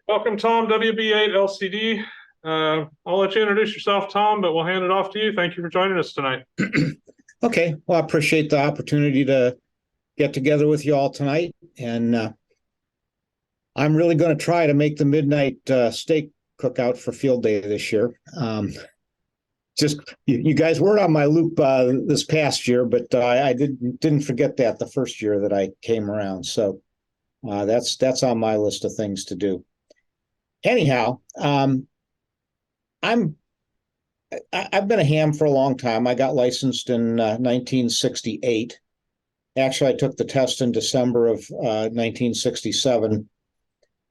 Welcome, Tom, WB8LCD. I'll let you introduce yourself, Tom, but we'll hand it off to you. Thank you for joining us tonight. Okay, well, I appreciate the opportunity to get together with you all tonight, and I'm really going to try to make the midnight steak cookout for field day this year. Just you guys weren't on my loop this past year, but I didn't forget that the first year that I came around. So that's on my list of things to do. Anyhow, I've been a ham for a long time. I got licensed in 1968. Actually, I took the test in December of 1967,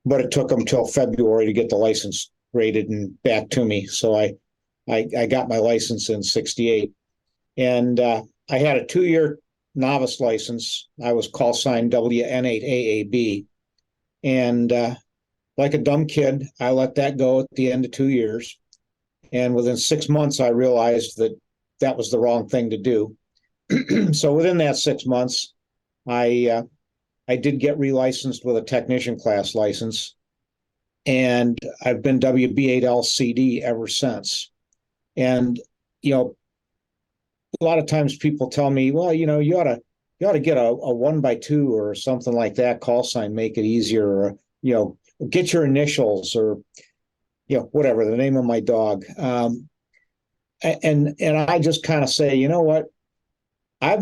but it took them till February to get the license graded and back to me. So I got my license in 68. And I had a 2-year novice license. I was call sign WN8AAB. And like a dumb kid, I let that go at the end of 2 years. And within 6 months, I realized that that was the wrong thing to do. So within that 6 months, I did get relicensed with a technician class license, and I've been WB8LCD ever since. And a lot of times people tell me, well, you ought to get a 1x2 or something like that call sign, make it easier, or get your initials, or whatever the name of my dog. And I just kind of say, you know what? I've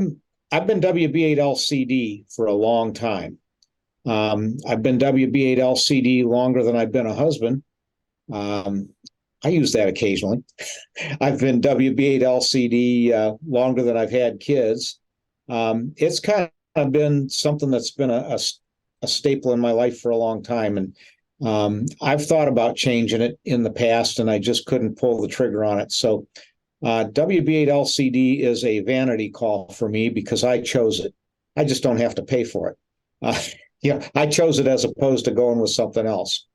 been WB8LCD for a long time. I've been WB8LCD longer than I've been a husband. I use that occasionally. I've been WB8LCD longer than I've had kids. It's kind of been something that's been a staple in my life for a long time. And I've thought about changing it in the past, and I just couldn't pull the trigger on it. So WB8LCD is a vanity call for me because I chose it. I just don't have to pay for it. I chose it as opposed to going with something else,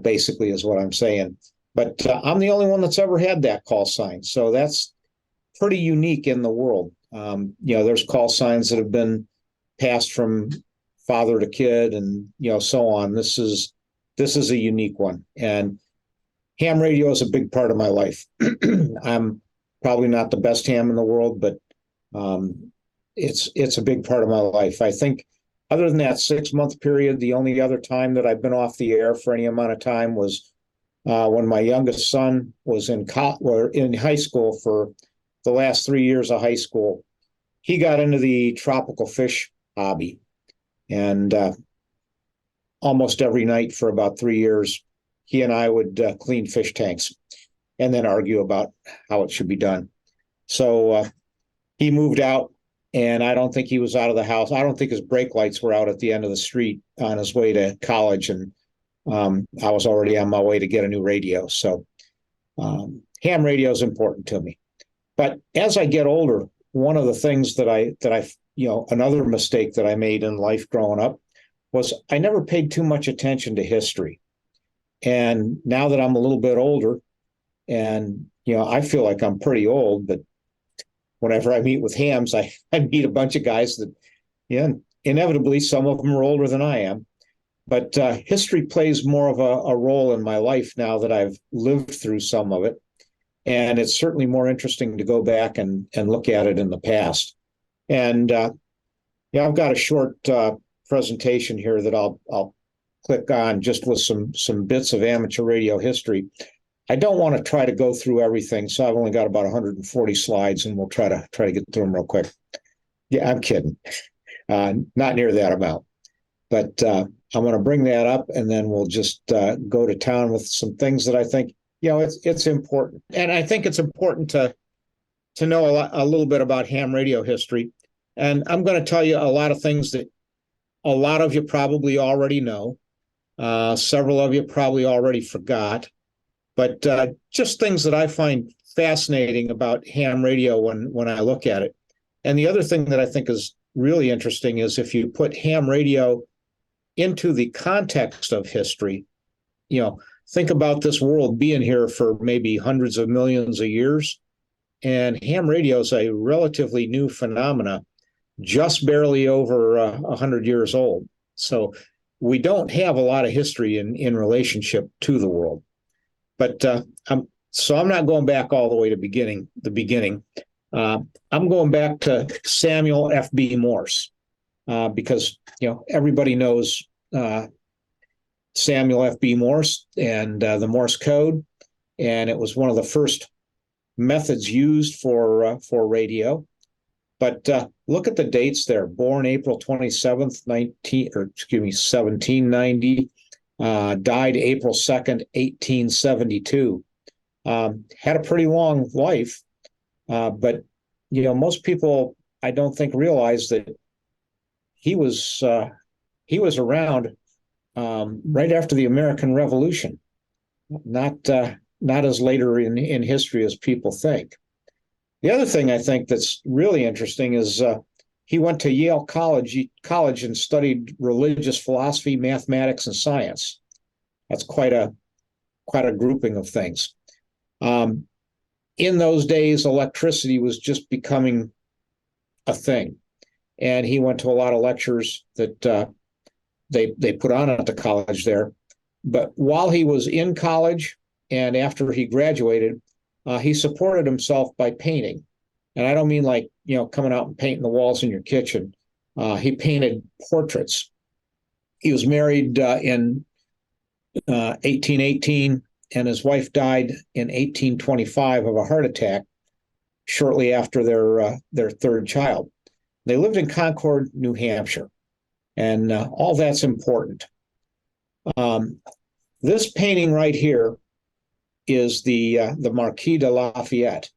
basically is what I'm saying. But I'm the only one that's ever had that call sign. So that's pretty unique in the world. There's call signs that have been passed from father to kid and, so on. This is a unique one. And ham radio is a big part of my life. I'm probably not the best ham in the world, but it's a big part of my life. I think other than that 6-month period, the only other time that I've been off the air for any amount of time was when my youngest son was in high school. For the last 3 years of high school, he got into the tropical fish hobby, and almost every night for about 3 years, he and I would clean fish tanks and then argue about how it should be done. So he moved out, and I don't think he was out of the house. I don't think his brake lights were out at the end of the street on his way to college, and I was already on my way to get a new radio. So ham radio is important to me. But as I get older, one of the things that I another mistake that I made in life growing up was I never paid too much attention to history. And now that I'm a little bit older, and I feel like I'm pretty old, but whenever I meet with hams, I meet a bunch of guys that, inevitably some of them are older than I am. But history plays more of a role in my life now that I've lived through some of it. And it's certainly more interesting to go back and look at it in the past. And I've got a short presentation here that I'll click on just with some bits of amateur radio history. I don't want to try to go through everything, so I've only got about 140 slides, and we'll try to get through them real quick. Yeah, I'm kidding. Not near that amount. But I'm going to bring that up, and then we'll just go to town with some things that I think, it's important. And I think it's important to know a little bit about ham radio history. And I'm going to tell you a lot of things that a lot of you probably already know. Several of you probably already forgot. But just things that I find fascinating about ham radio when I look at it. And the other thing that I think is really interesting is if you put ham radio into the context of history, think about this world being here for maybe hundreds of millions of years. And ham radio is a relatively new phenomena, just barely over 100 years old. So we don't have a lot of history in relationship to the world. But I'm not going back all the way to the beginning. I'm going back to Samuel F.B. Morse because everybody knows Samuel F.B. Morse and the Morse code, and it was one of the first methods used for radio. But look at the dates there. Born April 27th, 1790. Died April 2nd, 1872. Had a pretty long life, but most people, I don't think, realize that he was around right after the American Revolution, not as later in history as people think. The other thing I think that's really interesting is he went to Yale College and studied religious philosophy, mathematics, and science. That's quite a grouping of things. In those days, electricity was just becoming a thing, and he went to a lot of lectures that they put on at the college there. But while he was in college and after he graduated, he supported himself by painting. And I don't mean like, coming out and painting the walls in your kitchen. He painted portraits. He was married in 1818, and his wife died in 1825 of a heart attack shortly after their third child. They lived in Concord, New Hampshire, and all that's important. This painting right here is the Marquis de Lafayette,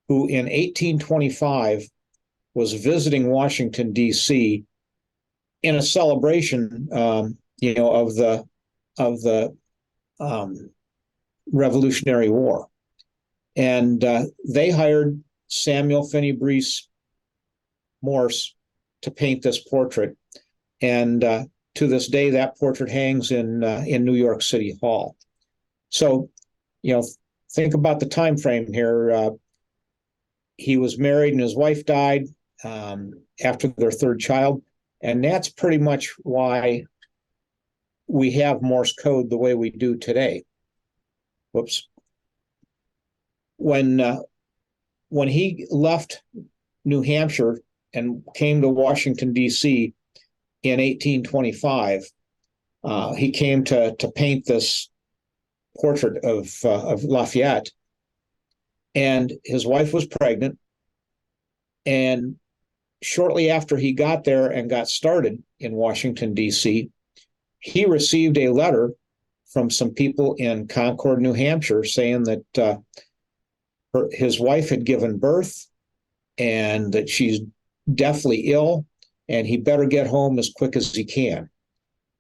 who in 1825 was visiting Washington, D.C. in a celebration, of the Revolutionary War. And they hired Samuel Finney Breese Morse to paint this portrait. And to this day, that portrait hangs in New York City Hall. So, think about the time frame here. He was married and his wife died after their third child. And that's pretty much why we have Morse code the way we do today. Whoops. When he left New Hampshire and came to Washington, D.C. in 1825, he came to paint this portrait of Lafayette. And his wife was pregnant. And shortly after he got there and got started in Washington, D.C., he received a letter from some people in Concord, New Hampshire, saying that his wife had given birth and that she's deathly ill and he better get home as quick as he can.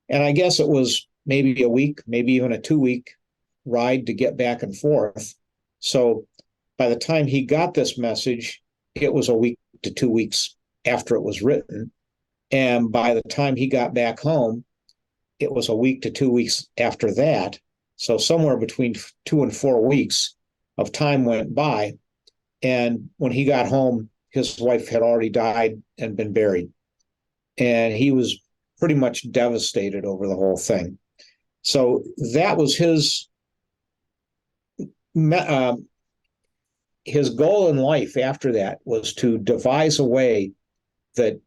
And I guess it was maybe a week, maybe even a 2-week ride to get back and forth. So by the time he got this message, it was a week to 2 weeks after it was written. And by the time he got back home, it was a week to 2 weeks after that. So somewhere between 2 and 4 weeks of time went by. And when he got home, his wife had already died and been buried. And he was pretty much devastated over the whole thing. So that was his goal in life after that, was to devise a way that,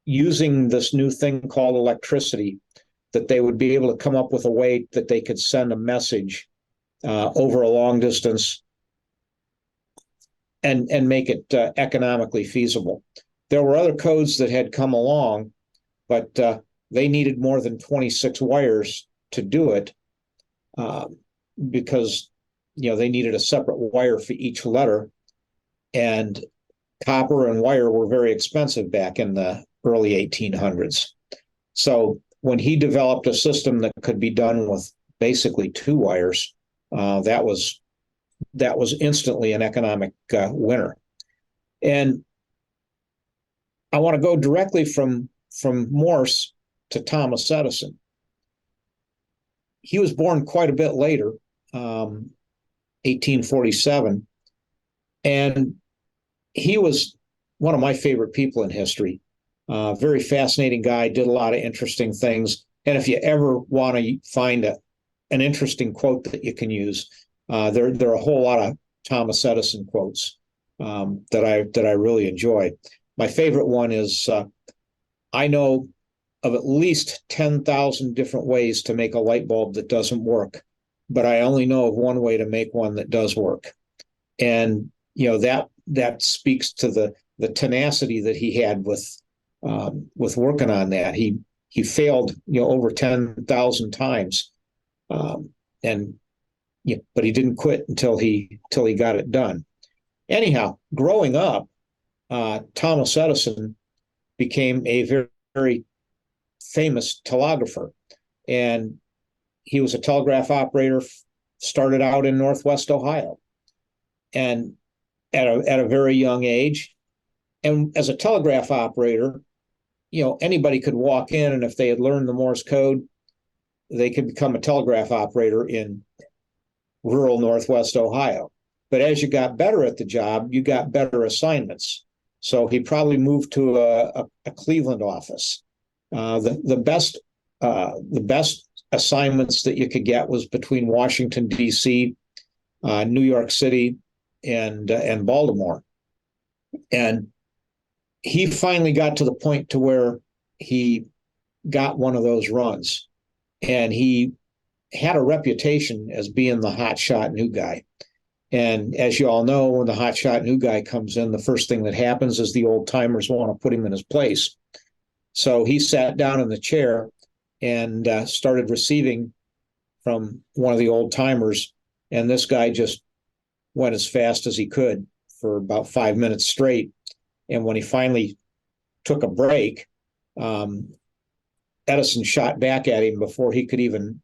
using this new thing called electricity, that they would be able to come up with a way that they could send a message over a long distance and make it economically feasible. There were other codes that had come along, but they needed more than 26 wires to do it because they needed a separate wire for each letter, and copper and wire were very expensive back in the early 1800s. So when he developed a system that could be done with basically 2 wires, that was instantly an economic winner. And I want to go directly from Morse to Thomas Edison. He was born quite a bit later, 1847, and he was one of my favorite people in history. Very fascinating guy, did a lot of interesting things. And if you ever want to find an interesting quote that you can use, there are a whole lot of Thomas Edison quotes that I really enjoy. My favorite one is, I know of at least 10,000 different ways to make a light bulb that doesn't work, but I only know of one way to make one that does work. And that speaks to the tenacity that he had with working on that. He failed over 10,000 times, and but he didn't quit until he got it done. Anyhow, growing up, Thomas Edison became a very, very famous telegrapher, and he was a telegraph operator. Started out in Northwest Ohio, and at a very young age. And as a telegraph operator, anybody could walk in, and if they had learned the Morse code, they could become a telegraph operator in rural Northwest Ohio. But as you got better at the job, you got better assignments. So he probably moved to a Cleveland office. The best assignments that you could get was between Washington, D.C., New York City, and Baltimore. And he finally got to the point to where he got one of those runs, and he had a reputation as being the hotshot new guy. And as you all know, when the hotshot new guy comes in, the first thing that happens is the old timers want to put him in his place. So he sat down in the chair and started receiving from one of the old timers, and this guy just went as fast as he could for about 5 minutes straight. And when he finally took a break, Edison shot back at him before he could even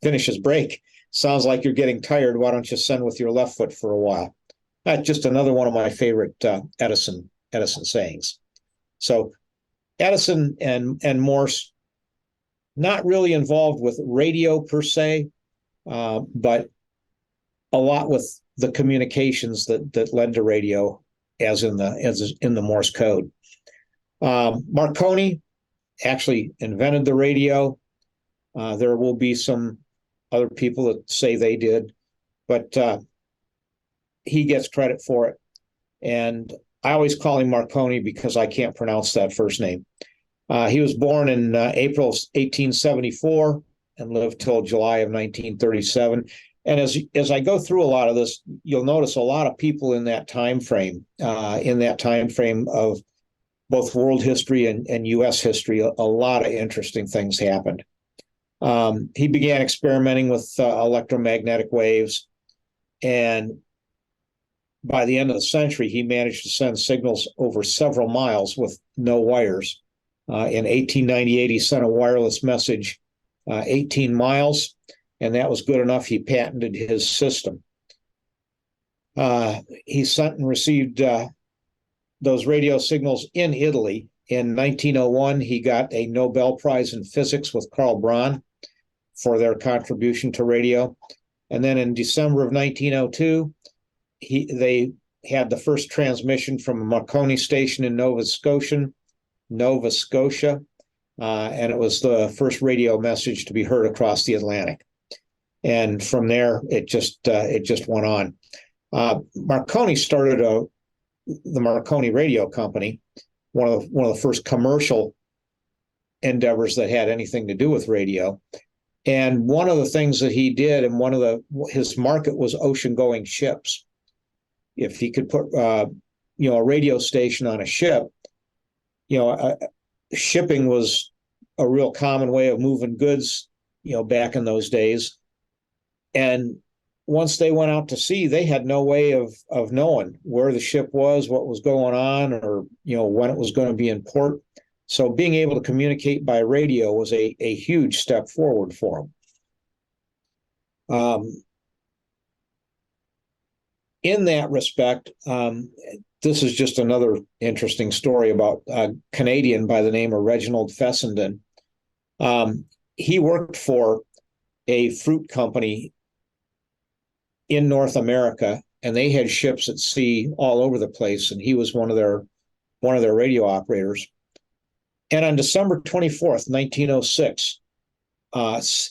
finish his break. Sounds like you're getting tired. Why don't you send with your left foot for a while? That's just another one of my favorite Edison sayings. So Edison and Morse, not really involved with radio per se, but a lot with the communications that led to radio, as in the Morse code. Marconi actually invented the radio. There will be some other people that say they did, but he gets credit for it. And I always call him Marconi because I can't pronounce that first name. He was born in April 1874 and lived till July of 1937. And as I go through a lot of this, you'll notice a lot of people in that time frame of both world history and U.S. history. A lot of interesting things happened. He began experimenting with electromagnetic waves, and by the end of the century, he managed to send signals over several miles with no wires. In 1898, he sent a wireless message 18 miles, and that was good enough. He patented his system. He sent and received those radio signals in Italy. In 1901, he got a Nobel Prize in Physics with Carl Braun for their contribution to radio. And then in December of 1902, they had the first transmission from a Marconi station in Nova Scotia, and it was the first radio message to be heard across the Atlantic. And from there, it just went on. Marconi started the Marconi Radio Company, one of the first commercial endeavors that had anything to do with radio. And one of the things that he did, and his market was ocean-going ships. If he could put a radio station on a ship, shipping was a real common way of moving goods, back in those days. And once they went out to sea, they had no way of knowing where the ship was, what was going on, or when it was going to be in port. So being able to communicate by radio was a huge step forward for them. In that respect, this is just another interesting story about a Canadian by the name of Reginald Fessenden. He worked for a fruit company in North America, and they had ships at sea all over the place, and he was one of their radio operators. And on December 24th, 1906,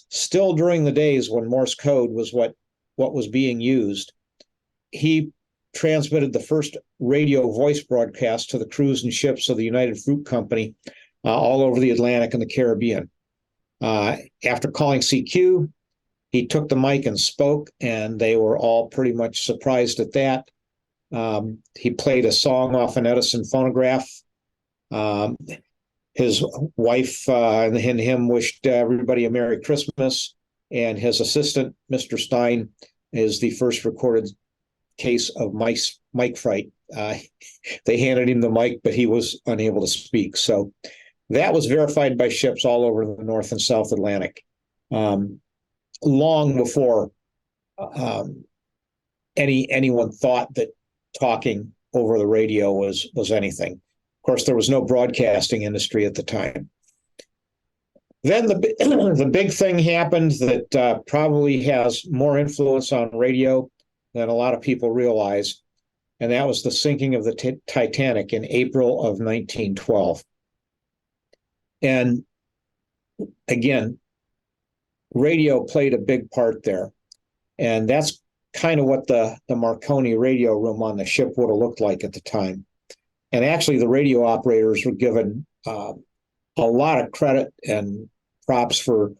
still during the days when Morse code was what was being used, he transmitted the first radio voice broadcast to the crews and ships of the United Fruit Company all over the Atlantic and the Caribbean. After calling CQ, he took the mic and spoke, and they were all pretty much surprised at that. He played a song off an Edison phonograph. His wife and him wished everybody a Merry Christmas, and his assistant, Mr. Stein, is the first recorded case of mic fright. They handed him the mic, but he was unable to speak. So that was verified by ships all over the North and South Atlantic, long before anyone thought that talking over the radio was anything. Of course, there was no broadcasting industry at the time. Then the big thing happened that probably has more influence on radio than a lot of people realize, and that was the sinking of the Titanic in April of 1912. And again, radio played a big part there. And that's kind of what the Marconi radio room on the ship would have looked like at the time. And actually, the radio operators were given a lot of credit and props for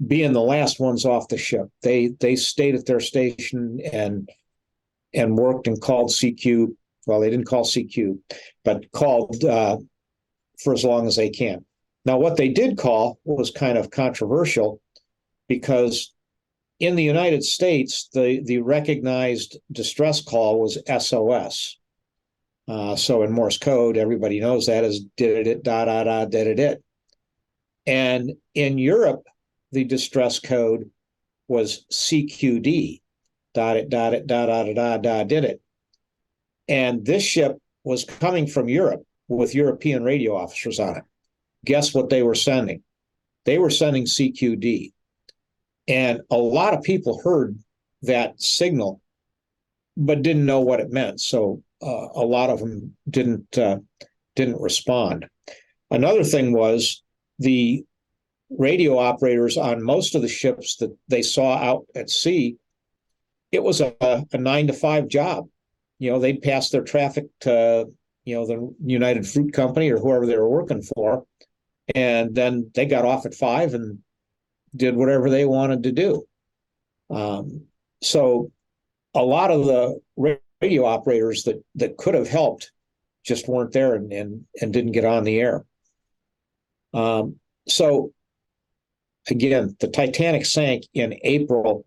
being the last ones off the ship. They stayed at their station and worked and called CQ. Well, they didn't call CQ, but called for as long as they can. Now, what they did call was kind of controversial, because in the United States, the recognized distress call was SOS. So in Morse code, everybody knows that as did it, da da da, did it. And in Europe, the distress code was CQD, dot it, da da da da, did it. And this ship was coming from Europe with European radio officers on it. Guess what they were sending? They were sending CQD. And a lot of people heard that signal, but didn't know what it meant. So a lot of them didn't respond. Another thing was the radio operators on most of the ships that they saw out at sea, it was a 9-to-5 job. They'd pass their traffic to, the United Fruit Company or whoever they were working for. And then they got off at 5 and did whatever they wanted to do. So a lot of the radio operators that could have helped just weren't there and didn't get on the air. So again, the Titanic sank in April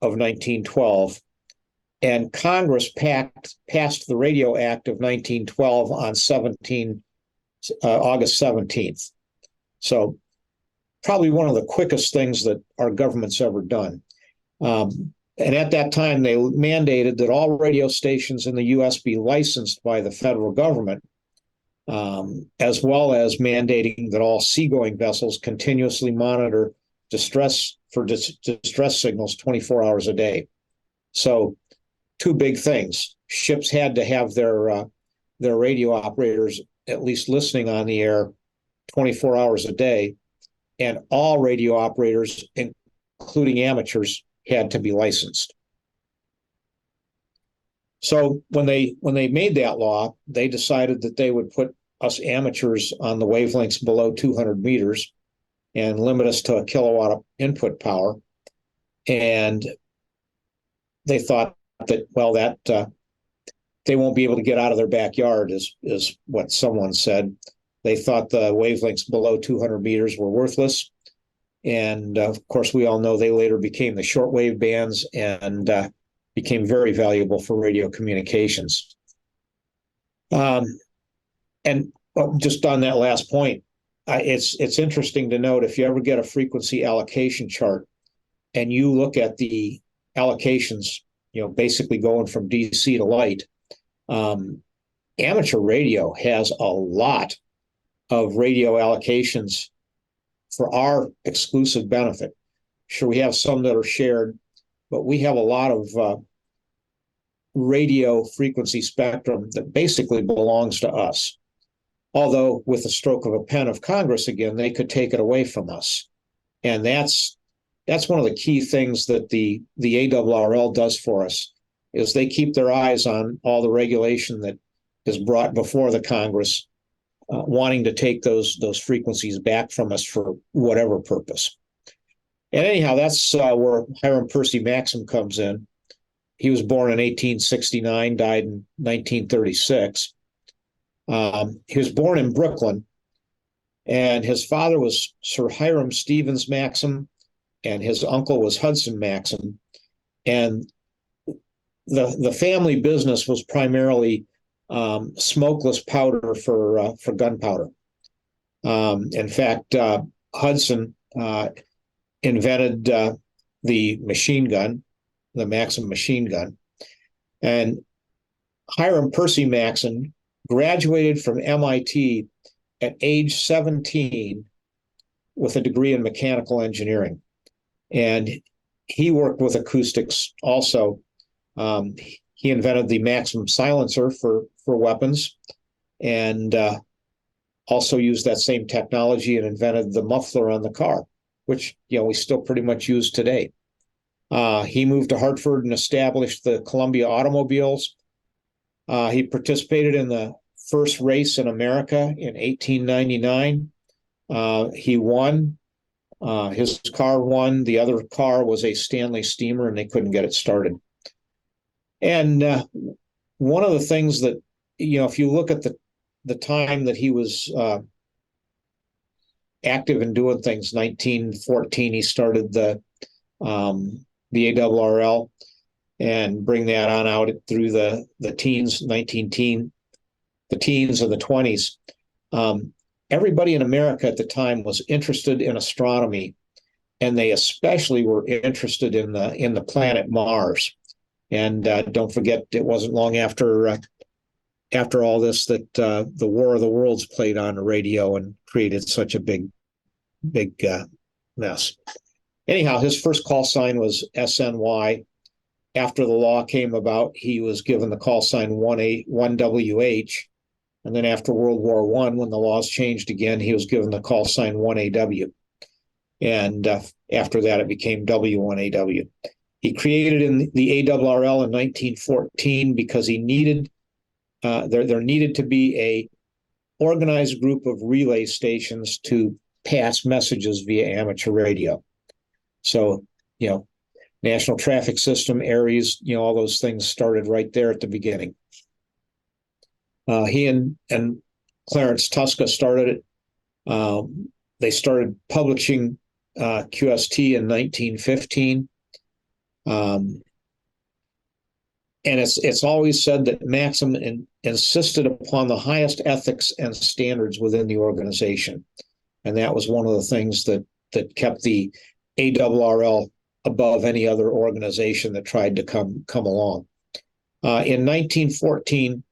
of 1912, and Congress passed the Radio Act of 1912 on August 17th. So probably one of the quickest things that our government's ever done. And at that time, they mandated that all radio stations in the U.S. be licensed by the federal government, as well as mandating that all seagoing vessels continuously monitor distress signals 24 hours a day. So two big things. Ships had to have their radio operators at least listening on the air 24 hours a day, and all radio operators, including amateurs, had to be licensed. So when they made that law, they decided that they would put us amateurs on the wavelengths below 200 meters and limit us to a kilowatt of input power. And they thought that, well, that they won't be able to get out of their backyard, is what someone said. They thought the wavelengths below 200 meters were worthless. And of course, we all know they later became the shortwave bands and became very valuable for radio communications. And just on that last point, it's interesting to note, if you ever get a frequency allocation chart and you look at the allocations, basically going from DC to light, amateur radio has a lot of radio allocations for our exclusive benefit. Sure, we have some that are shared, but we have a lot of radio frequency spectrum that basically belongs to us. although with the stroke of a pen of Congress again, they could take it away from us. And that's one of the key things that the ARRL does for us, is they keep their eyes on all the regulation that is brought before the Congress, wanting to take those frequencies back from us for whatever purpose. And anyhow, that's where Hiram Percy Maxim comes in. He was born in 1869, died in 1936. He was born in Brooklyn, and his father was Sir Hiram Stevens Maxim, and his uncle was Hudson Maxim. And the family business was primarily smokeless powder for gunpowder. In fact, Hudson invented the machine gun, the Maxim machine gun, and Hiram Percy Maxim graduated from MIT at age 17 with a degree in mechanical engineering. And he worked with acoustics also. He invented the Maxim silencer for weapons, and also used that same technology and invented the muffler on the car, which we still pretty much use today. He moved to Hartford and established the Columbia Automobiles. He participated in the first race in America in 1899. He won. His car won. The other car was a Stanley Steamer, and they couldn't get it started. And one of the things that, if you look at the time that he was active in doing things, 1914, he started the ARRL, and bring that on out through the teens, the teens and the 20s. Everybody in America at the time was interested in astronomy, and they especially were interested in the planet Mars. And don't forget, it wasn't long after all this that the War of the Worlds played on the radio and created such a big mess. Anyhow, his first call sign was SNY. After the law came about, he was given the call sign 1WH. And then after World War I, when the laws changed again, he was given the call sign 1AW. And after that, it became W1AW. He created in the ARRL in 1914 because he needed there needed to be a organized group of relay stations to pass messages via amateur radio. So, National Traffic System, ARRIs, all those things started right there at the beginning. He and Clarence Tuska started it. They started publishing QST in 1915. And it's always said that Maxim insisted upon the highest ethics and standards within the organization. And that was one of the things that kept the ARRL above any other organization that tried to come along. In 1914,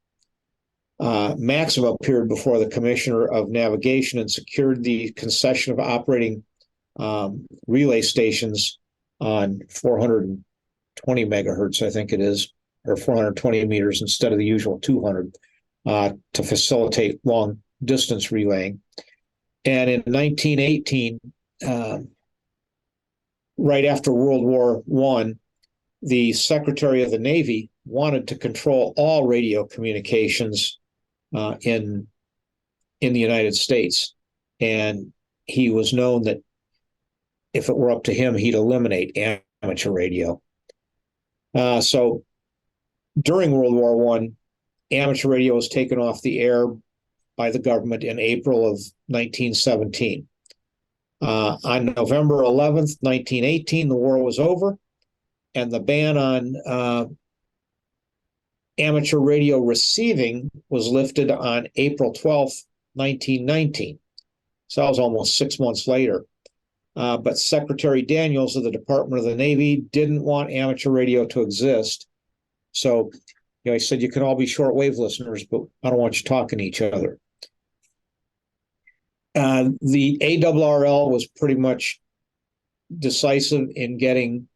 Maxim appeared before the Commissioner of Navigation and secured the concession of operating relay stations on 420 megahertz, I think it is, or 420 meters instead of the usual 200, to facilitate long distance relaying. And in 1918, right after World War I, the Secretary of the Navy wanted to control all radio communications in the United States. And he was known that if it were up to him, he'd eliminate amateur radio. So during World War I, amateur radio was taken off the air by the government in April of 1917. On November 11th, 1918, the war was over, and the ban on amateur radio receiving was lifted on April 12th, 1919. So that was almost 6 months later. But Secretary Daniels of the Department of the Navy didn't want amateur radio to exist. So, he said, you can all be shortwave listeners, but I don't want you talking to each other. The ARRL was pretty much decisive in getting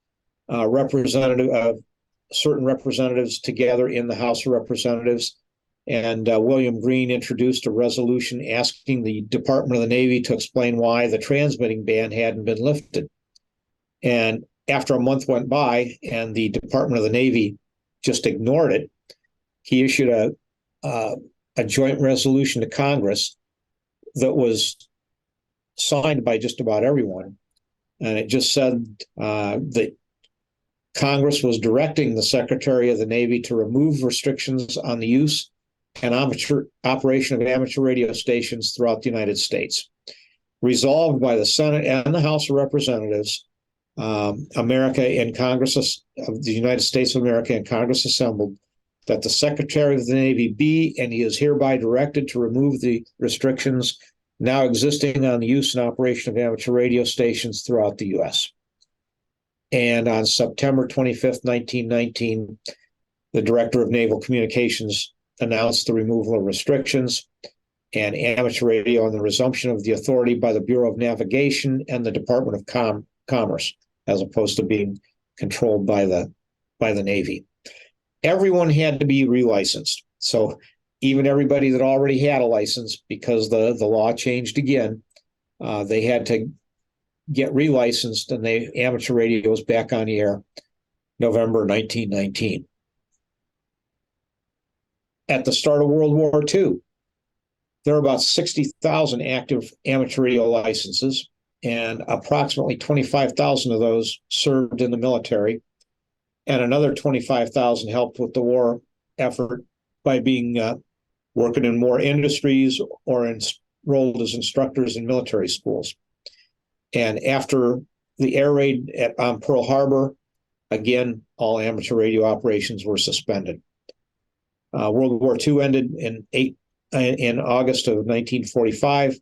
certain representatives together in the House of Representatives And William Green introduced a resolution asking the Department of the Navy to explain why the transmitting ban hadn't been lifted. And after a month went by and the Department of the Navy just ignored it, he issued a joint resolution to Congress that was signed by just about everyone. And it just said that Congress was directing the Secretary of the Navy to remove restrictions on the use and operation of amateur radio stations throughout the United States. Resolved by the Senate and the House of Representatives, America and Congress of the United States of America and Congress assembled, that the Secretary of the Navy be, and he is hereby directed to remove the restrictions now existing on the use and operation of amateur radio stations throughout the U.S. And on September 25th, 1919, the Director of Naval Communications announced the removal of restrictions and amateur radio and the resumption of the authority by the Bureau of Navigation and the Department of Commerce, as opposed to being controlled by the Navy. Everyone had to be relicensed. So even everybody that already had a license, because the law changed again, they had to get relicensed, and amateur radio was back on the air November 1919. At the start of World War II, there were about 60,000 active amateur radio licenses, and approximately 25,000 of those served in the military, and another 25,000 helped with the war effort by being working in more industries or enrolled as instructors in military schools. And after the air raid on Pearl Harbor, again, all amateur radio operations were suspended. World War II ended in August of 1945.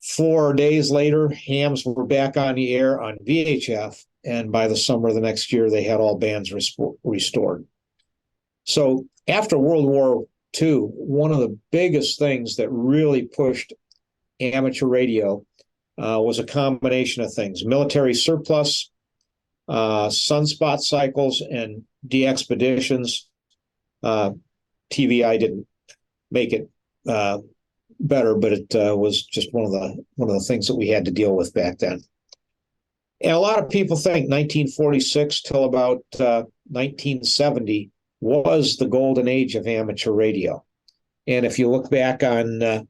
4 days later, hams were back on the air on VHF, and by the summer of the next year, they had all bands restored. So after World War II, one of the biggest things that really pushed amateur radio was a combination of things: military surplus, sunspot cycles, and de-expeditions. TVI didn't make it better, but it was just one of the things that we had to deal with back then. And a lot of people think 1946 till about 1970 was the golden age of amateur radio. And if you look back on a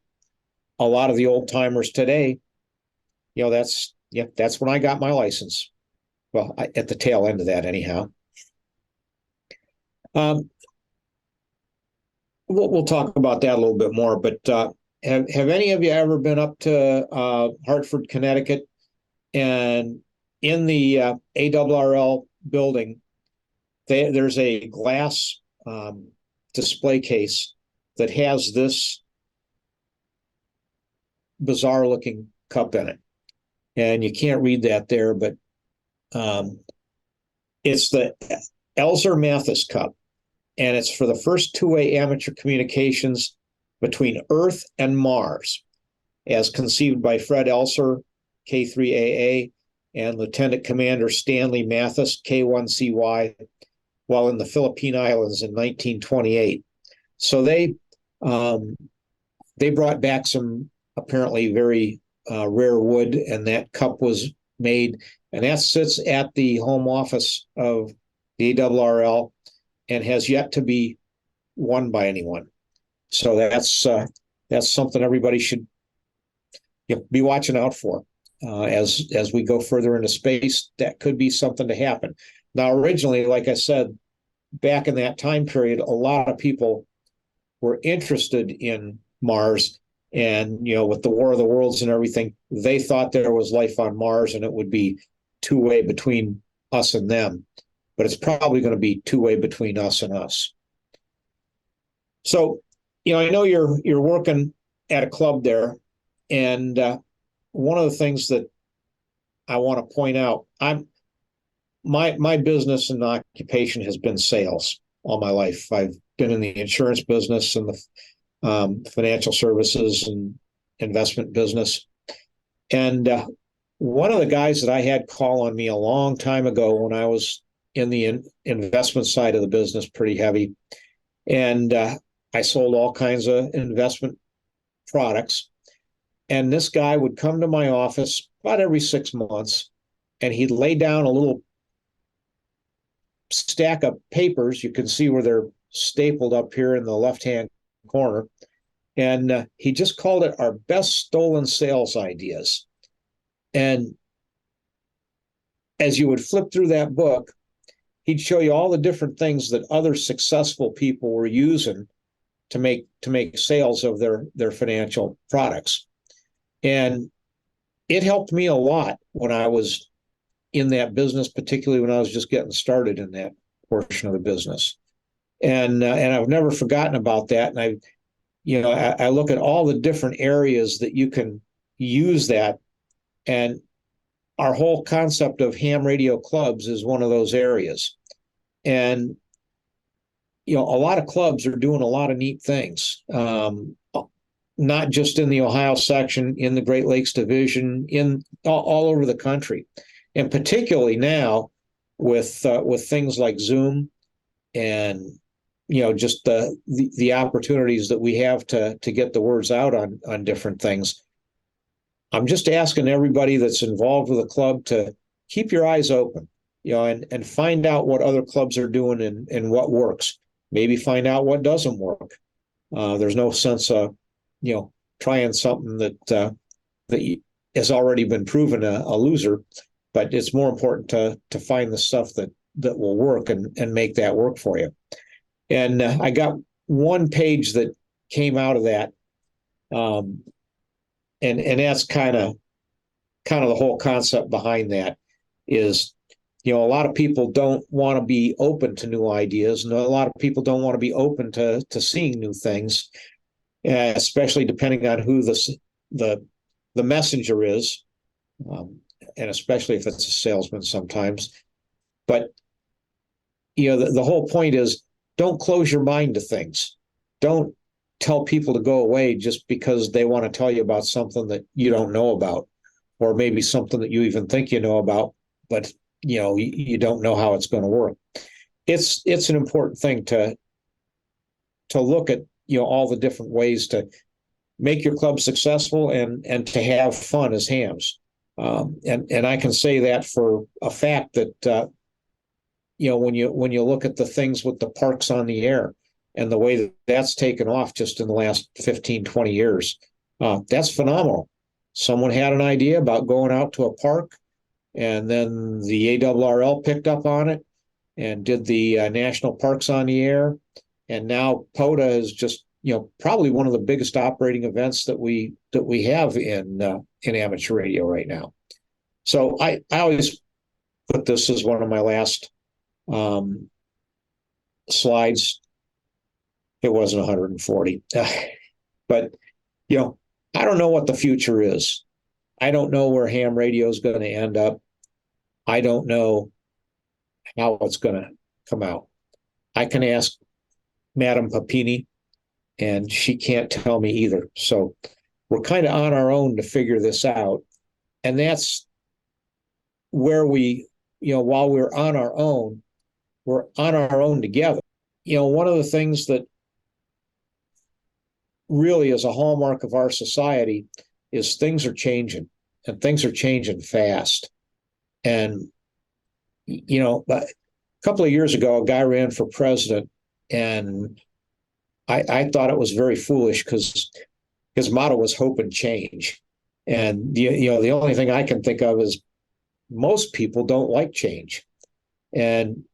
lot of the old timers today, that's when I got my license. Well, at the tail end of that, anyhow. We'll talk about that a little bit more, but have any of you ever been up to Hartford, Connecticut? And in the ARRL building, there's a glass display case that has this bizarre-looking cup in it. And you can't read that there, but it's the Elser Mathis Cup. And it's for the first two-way amateur communications between Earth and Mars, as conceived by Fred Elser, K3AA, and Lieutenant Commander Stanley Mathis, K1CY, while in the Philippine Islands in 1928. So they brought back some apparently very rare wood, and that cup was made, and that sits at the home office of the ARRL and has yet to be won by anyone. So that's something everybody should be watching out for. As we go further into space, that could be something to happen. Now, originally, like I said, back in that time period, a lot of people were interested in Mars, and with the War of the Worlds and everything, they thought there was life on Mars and it would be two-way between us and them. But it's probably going to be two-way between us and us. So, I know you're working at a club there, and one of the things that I want to point out, my business and occupation has been sales all my life. I've been in the insurance business and the financial services and investment business. And one of the guys that I had call on me a long time ago when I was in the investment side of the business pretty heavy, and I sold all kinds of investment products. And this guy would come to my office about every 6 months, and he'd lay down a little stack of papers. You can see where they're stapled up here in the left-hand corner. And he just called it our best stolen sales ideas. And as you would flip through that book, he'd show you all the different things that other successful people were using to make sales of their financial products. And it helped me a lot when I was in that business, particularly when I was just getting started in that portion of the business. And I've never forgotten about that. And I look at all the different areas that you can use that. And our whole concept of ham radio clubs is one of those areas. And, a lot of clubs are doing a lot of neat things, not just in the Ohio section, in the Great Lakes Division, in all over the country. And particularly now with things like Zoom and just the opportunities that we have to get the words out on different things. I'm just asking everybody that's involved with a club to keep your eyes open, and find out what other clubs are doing and what works. Maybe find out what doesn't work. There's no sense of, trying something that has already been proven a loser, but it's more important to find the stuff that will work and make that work for you. And I got one page that came out of that, and that's kind of the whole concept behind that is, a lot of people don't want to be open to new ideas, and a lot of people don't want to be open to seeing new things, especially depending on who the messenger is, and especially if it's a salesman sometimes. But the whole point is, don't close your mind to things. Don't tell people to go away just because they want to tell you about something that you don't know about, or maybe something that you even think you know about, but you don't know how it's going to work. It's an important thing to look at all the different ways to make your club successful and to have fun as hams. And I can say that for a fact that when you look at the things with the parks on the air and the way that that's taken off just in the last 15, 20 years, that's phenomenal. Someone had an idea about going out to a park, and then the ARRL picked up on it and did the national parks on the air. And now POTA is just, probably one of the biggest operating events that we have in amateur radio right now. So I always put this as one of my last slides. It wasn't 140, but I don't know what the future is. I don't know where ham radio is going to end up. I don't know how it's going to come out. I can ask Madam Papini, and she can't tell me either. So we're kind of on our own to figure this out. And that's where while we're on our own together. One of the things that really is a hallmark of our society is things are changing, and things are changing fast. And, a couple of years ago, a guy ran for president, and I thought it was very foolish because his motto was hope and change. And, the only thing I can think of is most people don't like change. And,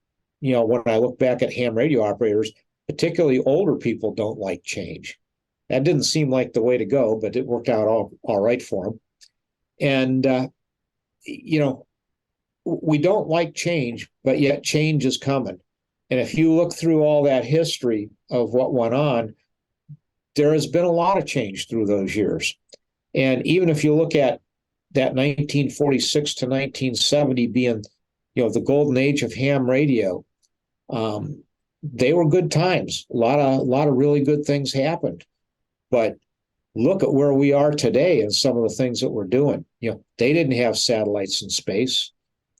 when I look back at ham radio operators, particularly older people don't like change. That didn't seem like the way to go, but it worked out all right for them. And, we don't like change, but yet change is coming. And if you look through all that history of what went on, there has been a lot of change through those years. And even if you look at that 1946 to 1970 being, the golden age of ham radio, they were good times. A lot of really good things happened. But look at where we are today and some of the things that we're doing. They didn't have satellites in space.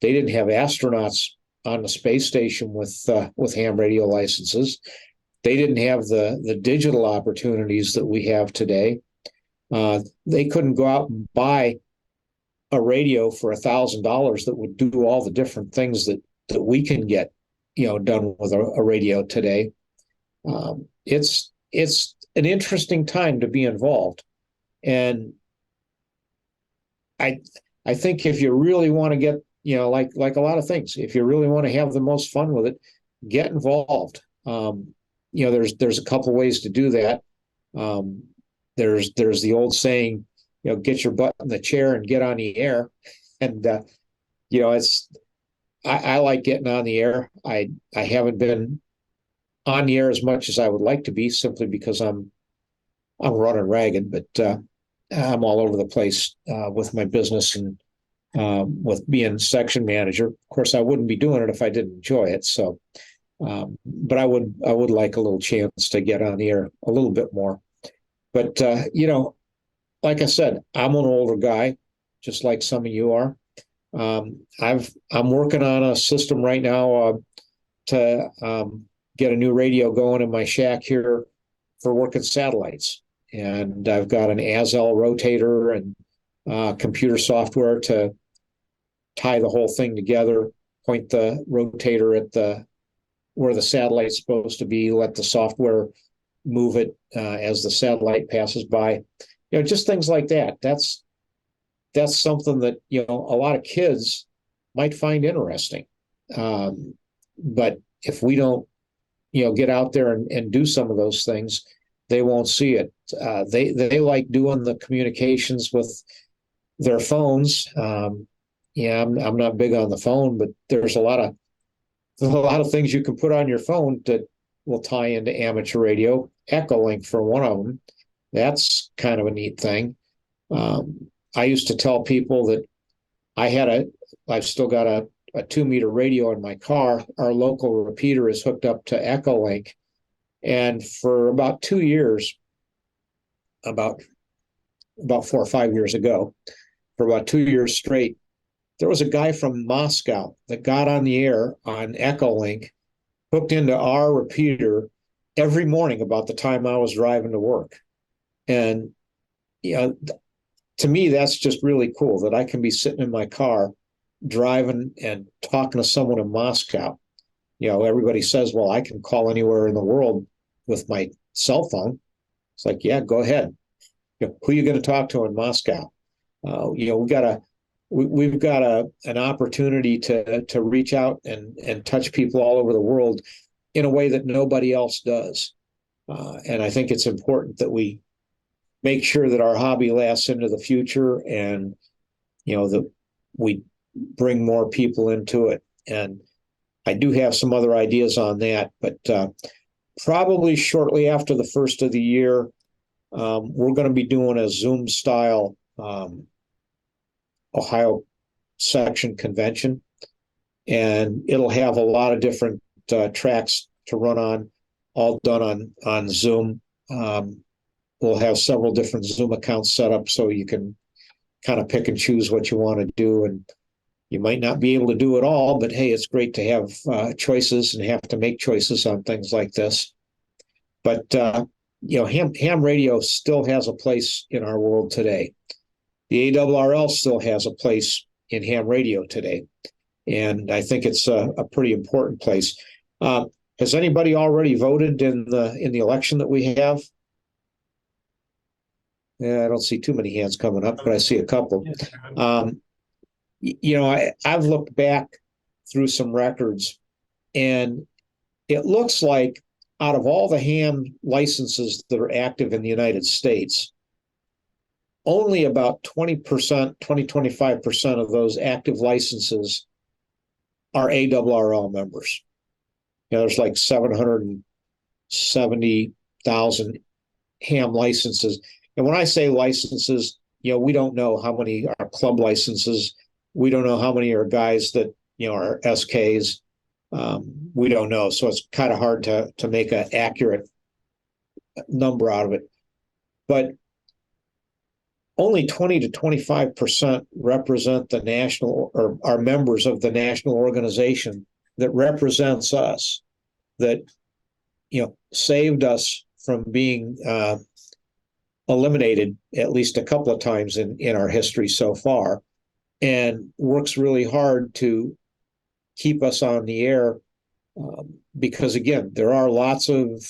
They didn't have astronauts on the space station with ham radio licenses. They didn't have the digital opportunities that we have today. They couldn't go out and buy a radio for $1,000 that would do all the different things that we can get, done with a radio today. It's an interesting time to be involved, and I think if you really want to get, like a lot of things, if you really want to have the most fun with it, get involved. There's a couple ways to do that. There's the old saying, get your butt in the chair and get on the air. And, I like getting on the air. I haven't been on the air as much as I would like to be, simply because I'm running ragged, but I'm all over the place with my business and with being section manager. Of course, I wouldn't be doing it if I didn't enjoy it. So, but I would like a little chance to get on the air a little bit more. But like I said, I'm an older guy, just like some of you are. I'm working on a system right now to get a new radio going in my shack here for working satellites. And I've got an ARRL rotator and computer software to tie the whole thing together, point the rotator at where the satellite's supposed to be, let the software move it as the satellite passes by. Just things like that. That's something that, a lot of kids might find interesting. But if we don't, get out there and do some of those things, they won't see it. They like doing the communications with their phones. I'm not big on the phone, but there's a lot of things you can put on your phone that will tie into amateur radio. Echolink for one of them. That's kind of a neat thing. I used to tell people that I've still got a 2-meter radio in my car. Our local repeater is hooked up to Echolink. And for about 2 years, about 4 or 5 years ago, for about 2 years straight, there was a guy from Moscow that got on the air on Echolink, hooked into our repeater every morning about the time I was driving to work. And, to me, that's just really cool that I can be sitting in my car driving and talking to someone in Moscow. Everybody says, well, I can call anywhere in the world with my cell phone. It's like, yeah, go ahead. Who are you going to talk to in Moscow? We've got an opportunity to reach out and touch people all over the world in a way that nobody else does. And I think it's important that we make sure that our hobby lasts into the future, and that we bring more people into it. And I do have some other ideas on that, but probably shortly after the first of the year, we're going to be doing a Zoom style Ohio section convention, and it'll have a lot of different tracks to run on, all done on Zoom. We'll have several different Zoom accounts set up so you can kind of pick and choose what you want to do. And you might not be able to do it all, but hey, it's great to have choices and have to make choices on things like this. But, ham radio still has a place in our world today. The ARRL still has a place in ham radio today. And I think it's a pretty important place. Has anybody already voted in the election that we have? Yeah, I don't see too many hands coming up, but I see a couple. I've looked back through some records, and it looks like out of all the ham licenses that are active in the United States, only about 20%, 25% of those active licenses are ARRL members. There's like 770,000 ham licenses. And when I say licenses, we don't know how many are club licenses. We don't know how many are guys that, are SKs. We don't know. So it's kind of hard to make an accurate number out of it. But only 20 to 25% represent the national, or are members of the national organization that represents us, that, saved us from being eliminated at least a couple of times in our history so far, and works really hard to keep us on the air, because again, there are lots of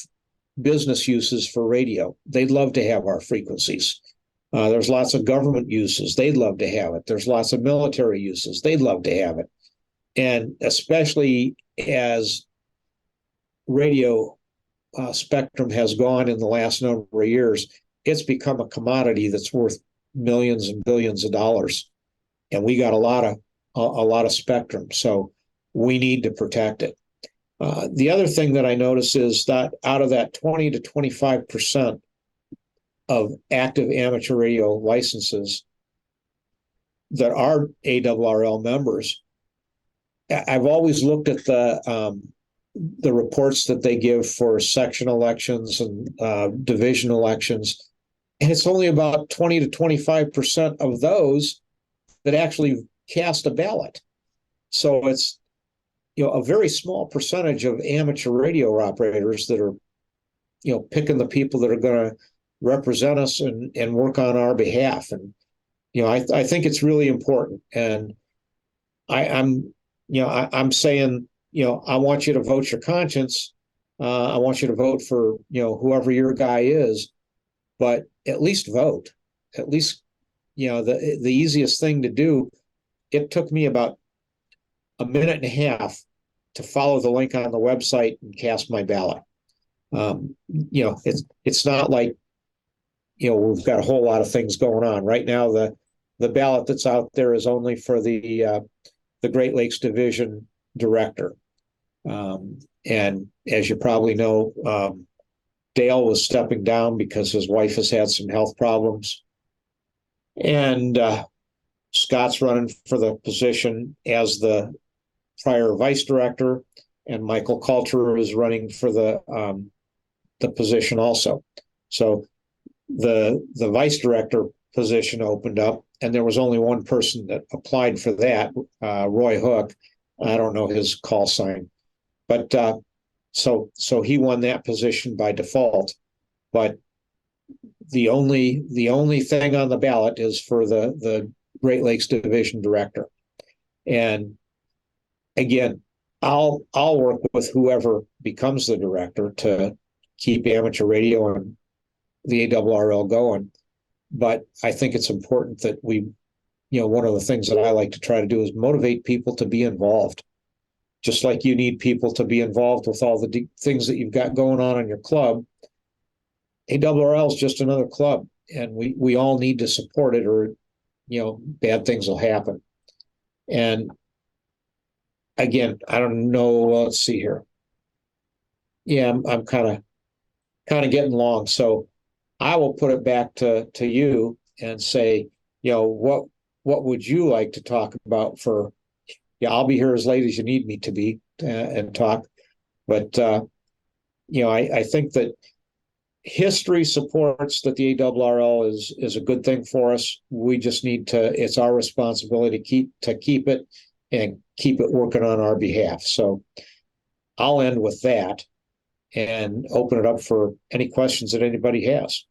business uses for radio. They'd love to have our frequencies. There's lots of government uses. They'd love to have it. There's lots of military uses. They'd love to have it. And especially as radio spectrum has gone in the last number of years, it's become a commodity that's worth millions and billions of dollars. And we got a lot of spectrum. So we need to protect it. The other thing that I notice is that out of that 20 to 25% of active amateur radio licenses that are ARRL members, I've always looked at the reports that they give for section elections and division elections, and it's only about 20 to 25% of those that actually cast a ballot. So it's a very small percentage of amateur radio operators that are picking the people that are going to represent us and work on our behalf. And I think it's really important. And I'm saying, I want you to vote your conscience. I want you to vote for whoever your guy is, but at least vote. At least the easiest thing to do. It took me about a minute and a half to follow the link on the website and cast my ballot. It's not like we've got a whole lot of things going on right now. The ballot that's out there is only for the Great Lakes Division director, and as you probably know, Dale was stepping down because his wife has had some health problems, and Scott's running for the position as the prior vice director, and Michael Coulter is running for the position also. So the vice director position opened up, and there was only one person that applied for that, Roy Hook. I don't know his call sign, but so he won that position by default. But the only thing on the ballot is for the Great Lakes Division director. And again, I'll work with whoever becomes the director to keep amateur radio and the ARRL going. But I think it's important that we, one of the things that I like to try to do is motivate people to be involved. Just like you need people to be involved with all the things that you've got going on in your club, ARRL is just another club, and we all need to support it, or bad things will happen. And again, I don't know. Let's see here. Yeah, I'm kind of getting long, so I will put it back to you and say, what would you like to talk about for? Yeah, I'll be here as late as you need me to be and talk. But I think that history supports that the ARRL is a good thing for us. We just need to. It's our responsibility to keep it and keep it working on our behalf. So I'll end with that and open it up for any questions that anybody has.